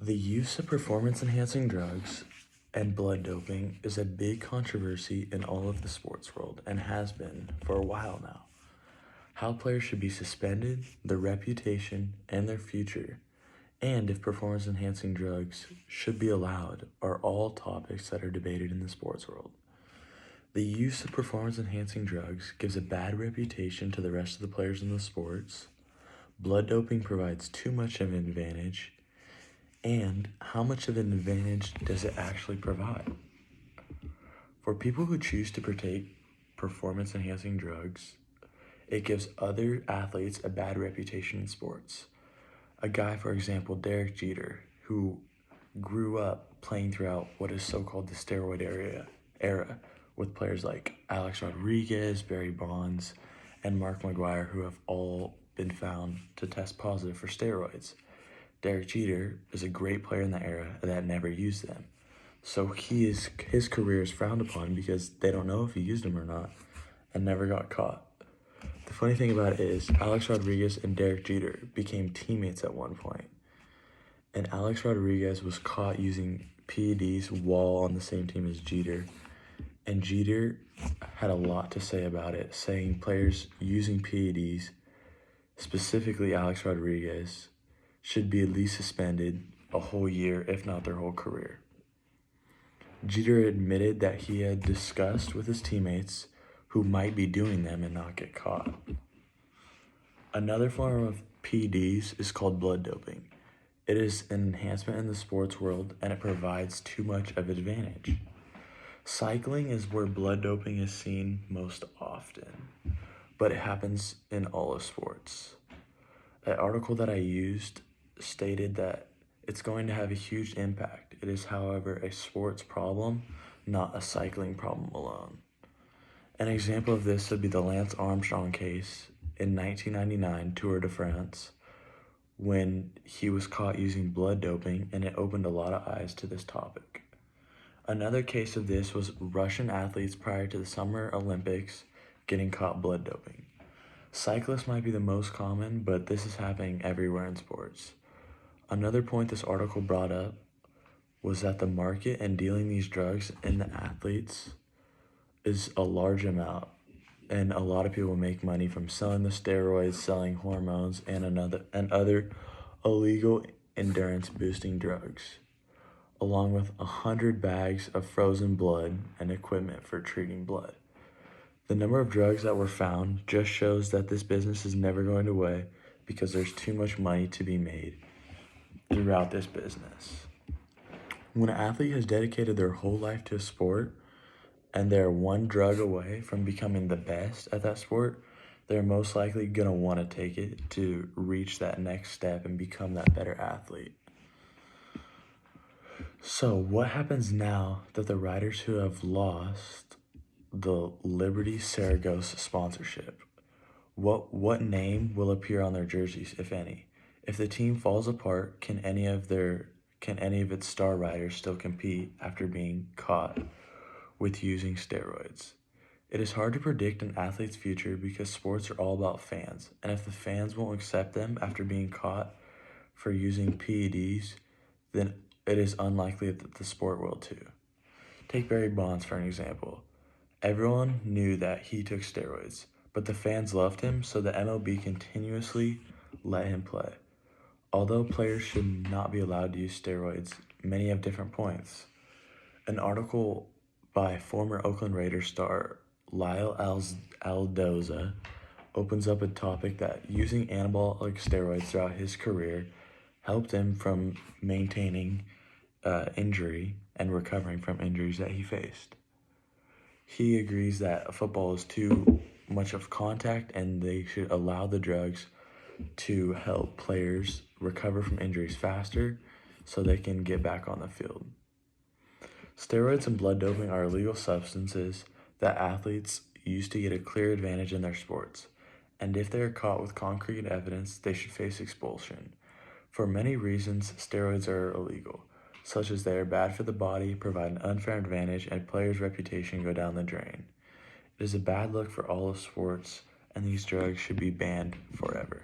The use of performance-enhancing drugs and blood doping is a big controversy in all of the sports world and has been for a while now. How players should be suspended, their reputation, and their future, and if performance-enhancing drugs should be allowed are all topics that are debated in the sports world. The use of performance-enhancing drugs gives a bad reputation to the rest of the players in the sports. Blood doping provides too much of an advantage. And how much of an advantage does it actually provide? For people who choose to partake performance-enhancing drugs, it gives other athletes a bad reputation in sports. A guy, for example, Derek Jeter, who grew up playing throughout what is so-called the steroid era with players like Alex Rodriguez, Barry Bonds, and Mark McGwire, who have all been found to test positive for steroids. Derek Jeter is a great player in the era that never used them. So his career is frowned upon because they don't know if he used them or not and never got caught. The funny thing about it is Alex Rodriguez and Derek Jeter became teammates at one point. And Alex Rodriguez was caught using PEDs while on the same team as Jeter. And Jeter had a lot to say about it, saying players using PEDs, specifically Alex Rodriguez, should be at least suspended a whole year, if not their whole career. Jeter admitted that he had discussed with his teammates who might be doing them and not get caught. Another form of PEDs is called blood doping. It is an enhancement in the sports world and it provides too much of an advantage. Cycling is where blood doping is seen most often, but it happens in all of sports. An article that I used stated that it's going to have a huge impact. It is, however, a sports problem, not a cycling problem alone. An example of this would be the Lance Armstrong case in 1999 Tour de France, when he was caught using blood doping, and it opened a lot of eyes to this topic. Another case of this was Russian athletes prior to the Summer Olympics getting caught blood doping. Cyclists might be the most common, but this is happening everywhere in sports. Another point this article brought up was that the market and dealing these drugs in the athletes is a large amount, and a lot of people make money from selling the steroids, selling hormones, and other illegal endurance boosting drugs, along with 100 bags of frozen blood and equipment for treating blood. The number of drugs that were found just shows that this business is never going away because there's too much money to be made throughout this business. When an athlete has dedicated their whole life to a sport and they're one drug away from becoming the best at that sport, they're most likely going to want to take it to reach that next step and become that better athlete. So what happens now that the riders who have lost the Liberty Saragossa sponsorship? What name will appear on their jerseys, if any? If the team falls apart, can any of its star riders still compete after being caught with using steroids? It is hard to predict an athlete's future because sports are all about fans, and if the fans won't accept them after being caught for using PEDs, then it is unlikely that the sport will too. Take Barry Bonds for an example. Everyone knew that he took steroids, but the fans loved him, so the MLB continuously let him play. Although players should not be allowed to use steroids, many have different points. An article by former Oakland Raiders star Lyle Aldoza opens up a topic that using anabolic steroids throughout his career helped him from maintaining injury and recovering from injuries that he faced. He agrees that football is too much of contact and they should allow the drugs to help players recover from injuries faster so they can get back on the field. Steroids and blood doping are illegal substances that athletes use to get a clear advantage in their sports, and if they are caught with concrete evidence, they should face expulsion. For many reasons, steroids are illegal, such as they are bad for the body, provide an unfair advantage, and players' reputation go down the drain. It is a bad look for all of sports, and these drugs should be banned forever.